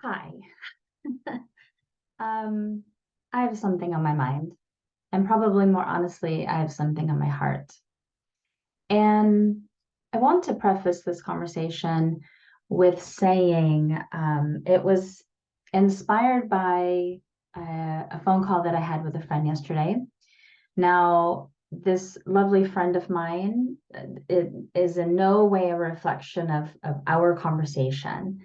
Hi. I have something on my mind, and probably more honestly, I have something on my heart. And I want to preface this conversation with saying it was inspired by a phone call that I had with a friend yesterday. Now, this lovely friend of mine, it is in no way a reflection of our conversation.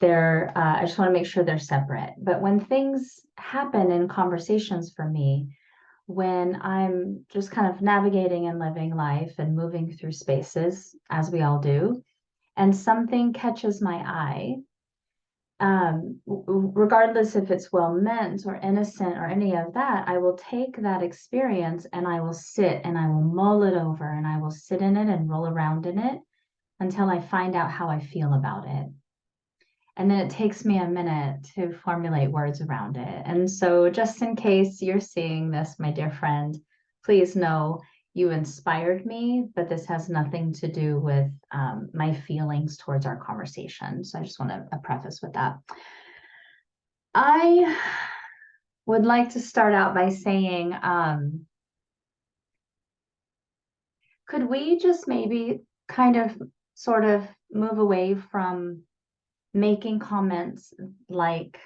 I just want to make sure they're separate. But when things happen in conversations for me, when I'm just kind of navigating and living life and moving through spaces, as we all do, and something catches my eye, regardless if it's well meant or innocent or any of that, I will take that experience and I will sit and I will mull it over and I will sit in it and roll around in it until I find out how I feel about it. And then it takes me a minute to formulate words around it. And so, just in case you're seeing this, my dear friend, please know you inspired me, but this has nothing to do with my feelings towards our conversation. So, I just want to preface with that. I would like to start out by saying, could we just maybe kind of sort of move away from making comments like,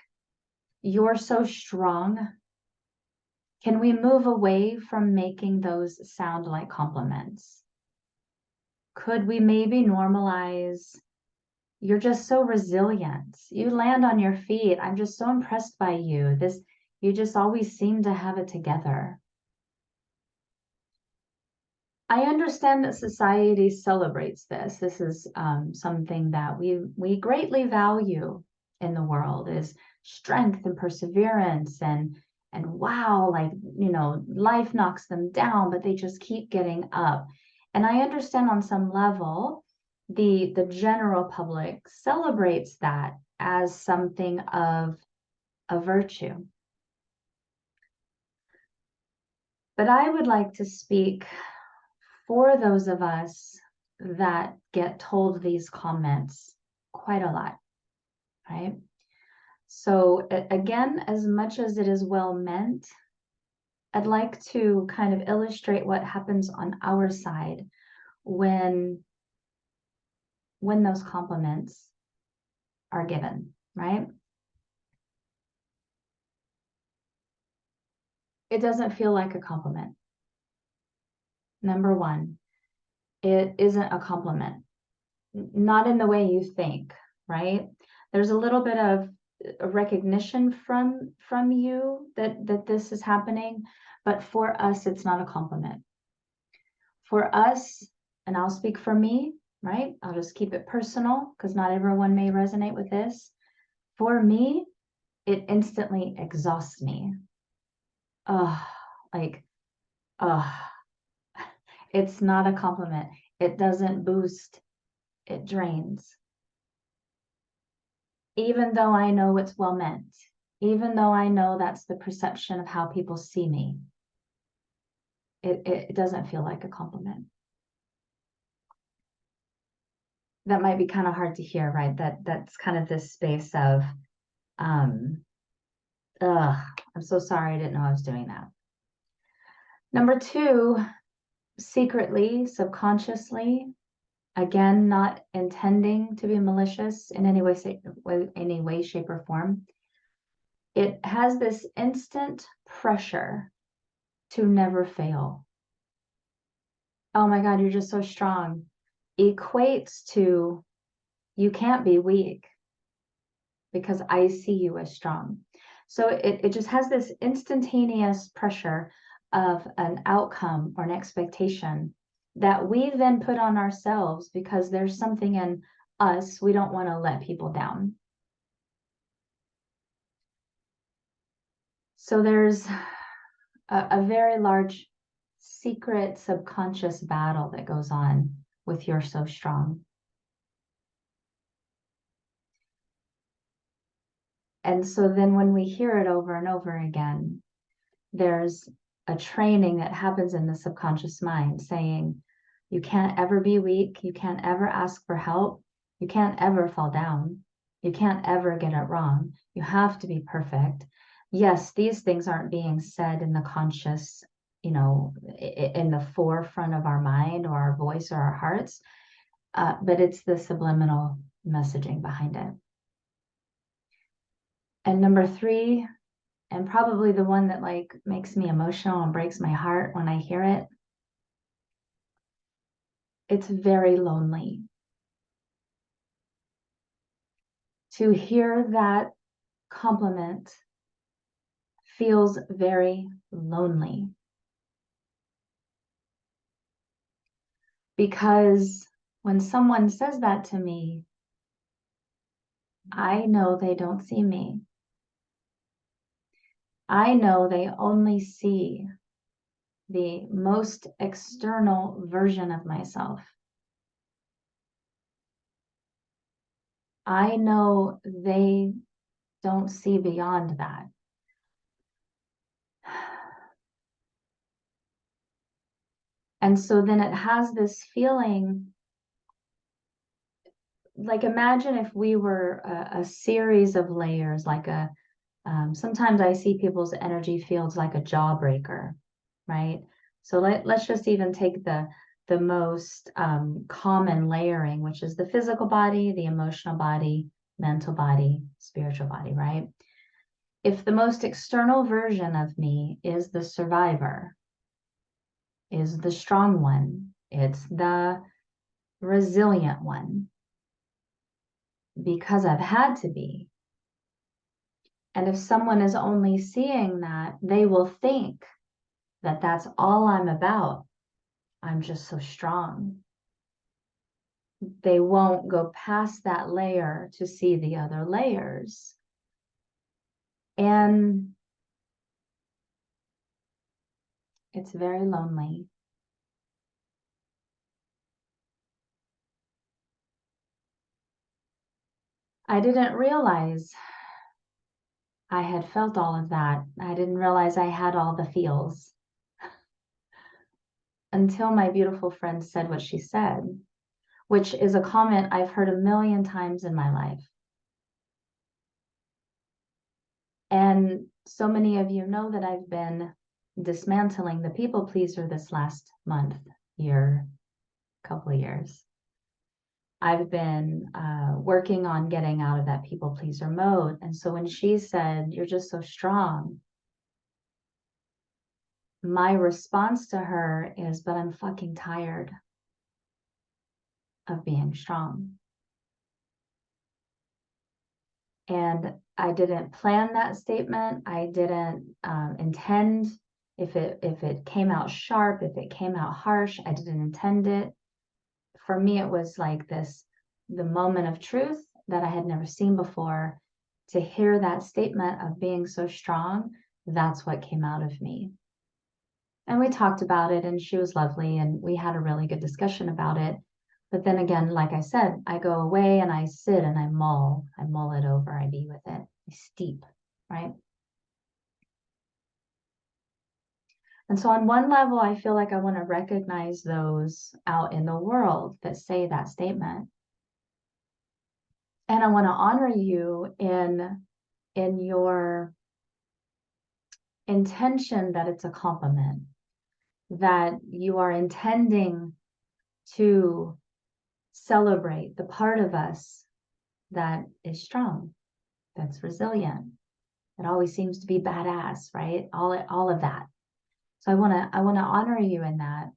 "You're so strong"? Can we move away from making those sound like compliments? Could we maybe normalize, "You're just so resilient. You land on your feet. I'm just so impressed by you. You just always seem to have it together." I understand that society celebrates this. This is something that we greatly value in the world, is strength and perseverance and wow, like, life knocks them down, but they just keep getting up. And I understand on some level, the general public celebrates that as something of a virtue. But I would like to speak for those of us that get told these comments quite a lot, right? So again, as much as it is well meant, I'd like to kind of illustrate what happens on our side when those compliments are given, right? It doesn't feel like a compliment. Number one, it isn't a compliment, not in the way you think, right? There's a little bit of a recognition from you that this is happening, but for us, it's not a compliment. For us, and I'll speak for me, right? I'll just keep it personal because not everyone may resonate with this. For me, it instantly exhausts me. Oh, like, oh, it's not a compliment. It doesn't boost, it drains. Even though I know it's well meant, even though I know that's the perception of how people see me, it doesn't feel like a compliment. That might be kind of hard to hear, right? That's kind of this space of, I'm so sorry, I didn't know I was doing that. Number two, secretly, subconsciously, again, not intending to be malicious in any way, shape, or form. It has this instant pressure to never fail. "Oh my God, you're just so strong," equates to, "You can't be weak because I see you as strong." So it just has this instantaneous pressure of an outcome or an expectation that we then put on ourselves because there's something in us we don't want to let people down. So there's a very large secret subconscious battle that goes on with "you're so strong." And so then when we hear it over and over again, there's a training that happens in the subconscious mind saying, "You can't ever be weak. You can't ever ask for help. You can't ever fall down." You can't ever get it wrong. You have to be perfect. Yes, these things aren't being said in the conscious, in the forefront of our mind or our voice or our hearts, but it's the subliminal messaging behind it. And number 3, and probably the one that like makes me emotional and breaks my heart when I hear it, it's very lonely. To hear that compliment feels very lonely. Because when someone says that to me, I know they don't see me. I know they only see the most external version of myself. I know they don't see beyond that. And so then it has this feeling like, imagine if we were a series of layers, like sometimes I see people's energy fields like a jawbreaker, right? So let's just even take the most common layering, which is the physical body, the emotional body, mental body, spiritual body, right? If the most external version of me is the survivor, is the strong one, it's the resilient one, because I've had to be. And if someone is only seeing that, they will think that that's all I'm about. I'm just so strong. They won't go past that layer to see the other layers. And it's very lonely. I didn't realize I had felt all of that. I didn't realize I had all the feels until my beautiful friend said what she said, which is a comment I've heard a million times in my life. And so many of you know that I've been dismantling the people pleaser this last month, year, couple of years. I've been working on getting out of that people pleaser mode. And so when she said, "You're just so strong," my response to her is, "But I'm fucking tired of being strong." And I didn't plan that statement. I didn't intend, if it came out sharp, if it came out harsh, I didn't intend it. For me, it was like this, the moment of truth that I had never seen before. To hear that statement of being so strong, that's what came out of me. And we talked about it, and she was lovely, and we had a really good discussion about it. But then again, like I said, I go away and I sit and I mull it over, I be with it, I steep, right? And so on one level, I feel like I want to recognize those out in the world that say that statement. And I want to honor you in your intention that it's a compliment, that you are intending to celebrate the part of us that is strong, that's resilient, that always seems to be badass, right? All of that. So I want to honor you in that,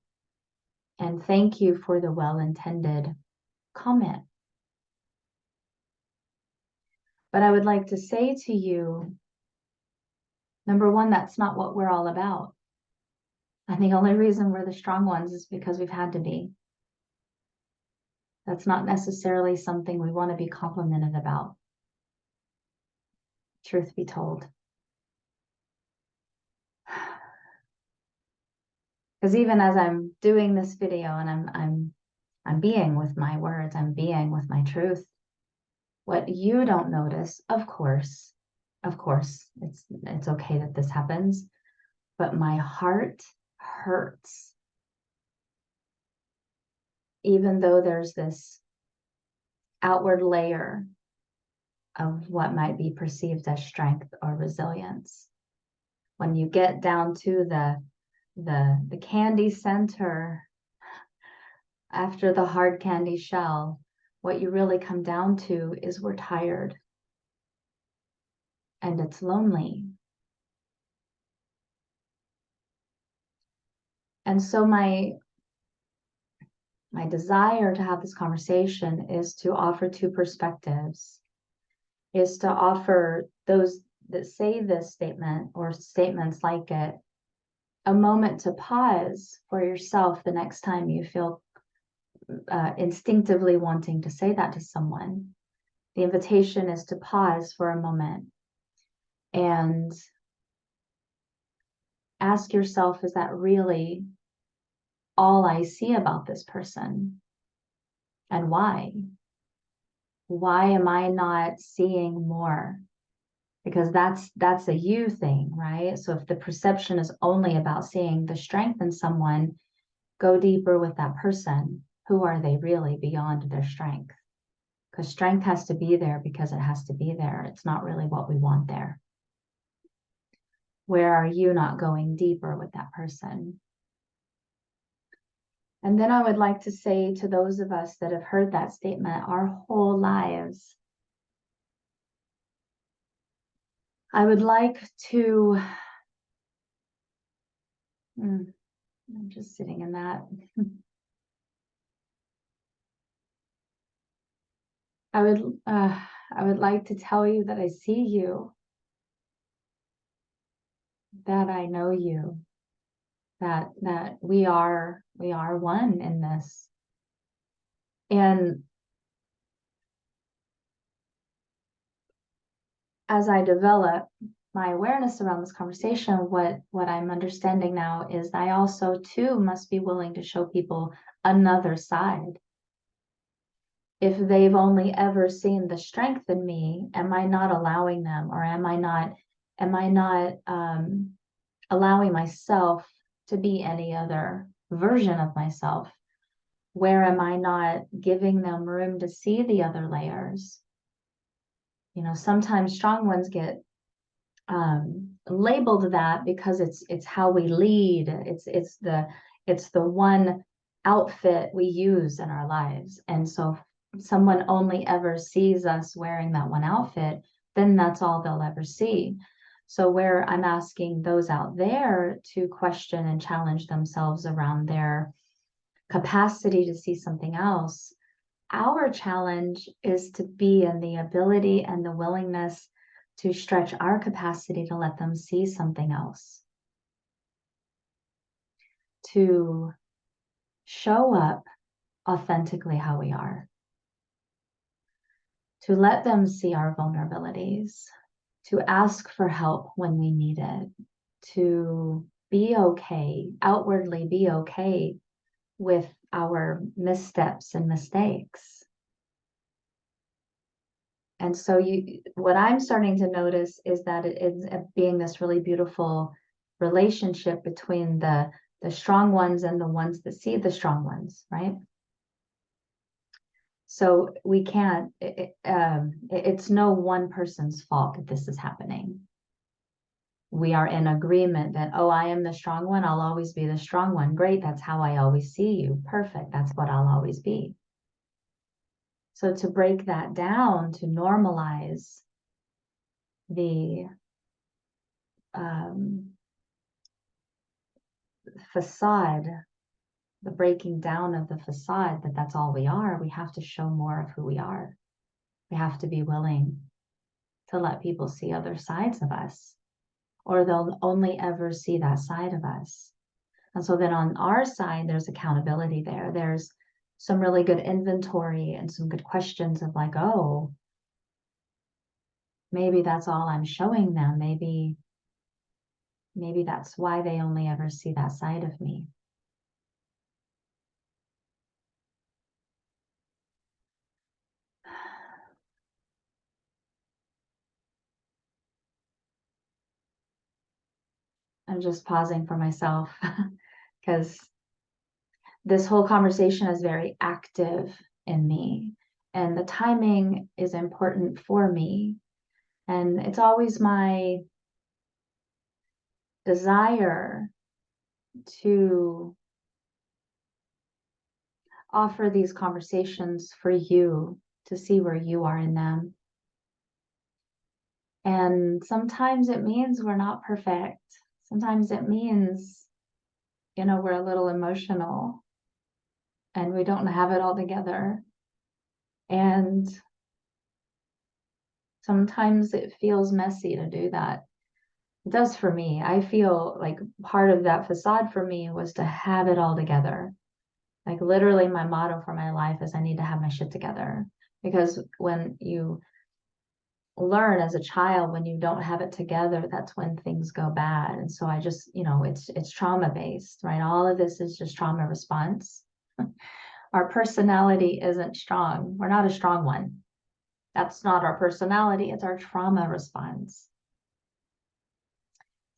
and thank you for the well-intended comment. But I would like to say to you, number one, that's not what we're all about. And the only reason we're the strong ones is because we've had to be. That's not necessarily something we want to be complimented about, truth be told. Because even as I'm doing this video and I'm being with my words, I'm being with my truth, what you don't notice, of course, it's okay that this happens, but my heart hurts. Even though there's this outward layer of what might be perceived as strength or resilience. When you get down to the candy center after the hard candy shell, what you really come down to is we're tired and it's lonely. And so my desire to have this conversation is to offer two perspectives, is to offer those that say this statement or statements like it a moment to pause for yourself the next time you feel instinctively wanting to say that to someone. The invitation is to pause for a moment and ask yourself, is that really all I see about this person? And why? Why am I not seeing more? Because that's a you thing, right? So if the perception is only about seeing the strength in someone, go deeper with that person. Who are they really beyond their strength? Because strength has to be there because it has to be there. It's not really what we want there. Where are you not going deeper with that person? And then I would like to say to those of us that have heard that statement our whole lives, I would like to, I'm just sitting in that. I would like to tell you that I see you, that I know you, that we are one in this. And as I develop my awareness around this conversation, what I'm understanding now is I also too must be willing to show people another side. If they've only ever seen the strength in me, am I not allowing them, or am I not allowing myself to be any other version of myself? Where am I not giving them room to see the other layers? You know, sometimes strong ones get labeled that because it's how we lead. It's the one outfit we use in our lives. And so if someone only ever sees us wearing that one outfit, then that's all they'll ever see. So where I'm asking those out there to question and challenge themselves around their capacity to see something else, our challenge is to be in the ability and the willingness to stretch our capacity to let them see something else, to show up authentically how we are, to let them see our vulnerabilities, to ask for help when we need it, to be okay, outwardly be okay with our missteps and mistakes. And so what I'm starting to notice is that it's being this really beautiful relationship between the strong ones and the ones that see the strong ones, right? So we can't, it's no one person's fault that this is happening. We are in agreement that, oh, I am the strong one. I'll always be the strong one. Great. That's how I always see you. Perfect. That's what I'll always be. So to break that down, to normalize the facade, the breaking down of the facade that that's all we are, we have to show more of who we are. We have to be willing to let people see other sides of us, or they'll only ever see that side of us. And so then on our side, there's accountability there. There's some really good inventory and some good questions of like, oh, maybe that's all I'm showing them. Maybe that's why they only ever see that side of me. I'm just pausing for myself because this whole conversation is very active in me. And the timing is important for me. And it's always my desire to offer these conversations for you to see where you are in them. And sometimes it means we're not perfect. Sometimes it means, we're a little emotional and we don't have it all together. And sometimes it feels messy to do that. It does for me. I feel like part of that facade for me was to have it all together. Like literally my motto for my life is I need to have my shit together. Because when you learn as a child, when you don't have it together, that's when things go bad. And so I just, it's trauma based, right? All of this is just trauma response. Our personality isn't strong. We're not a strong one. That's not our personality. It's our trauma response.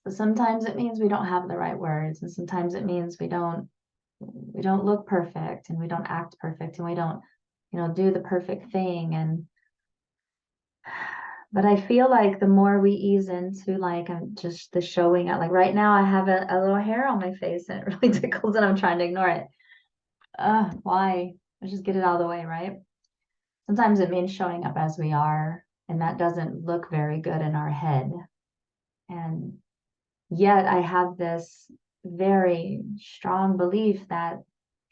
So sometimes it means we don't have the right words, and sometimes it means we don't look perfect, and we don't act perfect, and we don't, do the perfect thing. But I feel like the more we ease into like just the showing up, like right now I have a little hair on my face and it really tickles and I'm trying to ignore it. Why? Let's just get it out of the way, right? Sometimes it means showing up as we are, and that doesn't look very good in our head. And yet I have this very strong belief that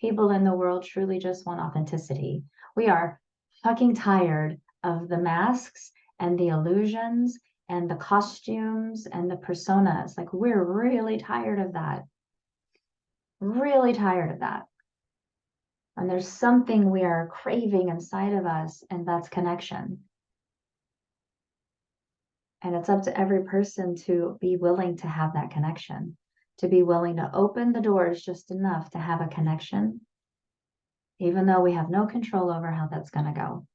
people in the world truly just want authenticity. We are fucking tired of the masks and the illusions and the costumes and the personas. Like, we're really tired of that. Really tired of that. And there's something we are craving inside of us, and that's connection. And it's up to every person to be willing to have that connection, to be willing to open the doors just enough to have a connection, even though we have no control over how that's going to go.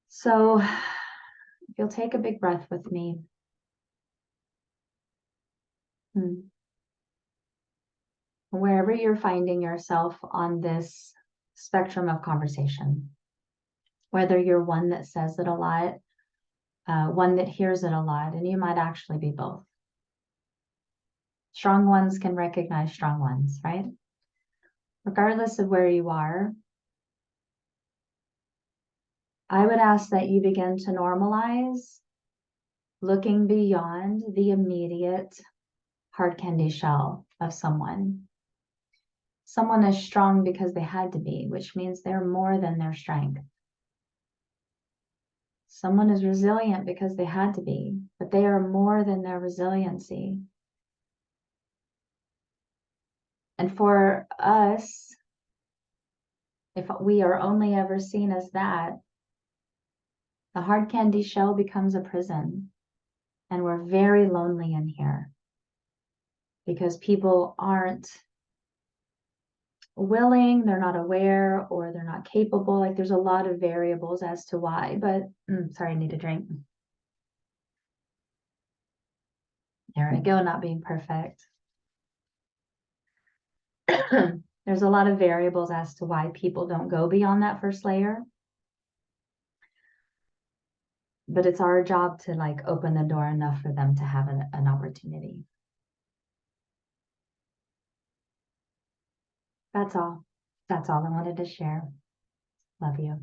So if you'll take a big breath with me. Wherever you're finding yourself on this spectrum of conversation, whether you're one that says it a lot, one that hears it a lot, and you might actually be both. Strong ones can recognize strong ones, right? Regardless of where you are, I would ask that you begin to normalize looking beyond the immediate hard candy shell of someone. Someone is strong because they had to be, which means they're more than their strength. Someone is resilient because they had to be, but they are more than their resiliency. And for us, if we are only ever seen as that, the hard candy shell becomes a prison. And we're very lonely in here because people aren't willing, they're not aware, or they're not capable. Like there's a lot of variables as to why, but sorry, I need a drink. There we go, not being perfect. There's a lot of variables as to why people don't go beyond that first layer. But it's our job to like open the door enough for them to have an opportunity. That's all. That's all I wanted to share. Love you.